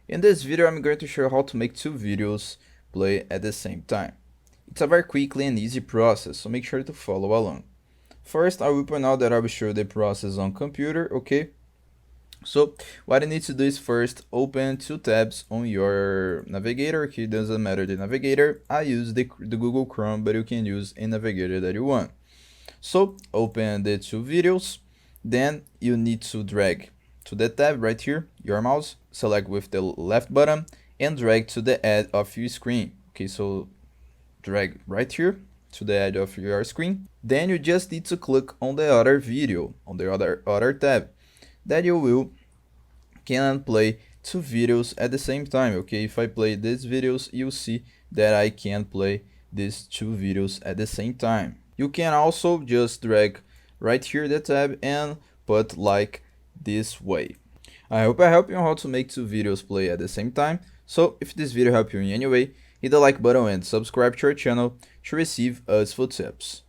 In this video, I'm going to show you how to make two videos play at the same time. It's a very quickly and easy process, so make sure to follow along. First, I will point out that I will show the process on computer, okay? So what you need to do is first open two tabs on your navigator. Okay, doesn't matter the navigator. I use the Google Chrome, but you can use any navigator that you want. So open the two videos, then you need to drag to the tab right here, your mouse, select with the left button and drag to the edge of your screen. Okay, so drag right here to the edge of your screen. Then you just need to click on the other video, on the other tab. Then you will can play two videos at the same time. Okay, if I play these videos, you'll see that I can play these two videos at the same time. You can also just drag right here the tab and put like this way. I hope I helped you on how to make two videos play at the same time. So if this video helped you in any way, hit the like button and subscribe to our channel to receive useful tips.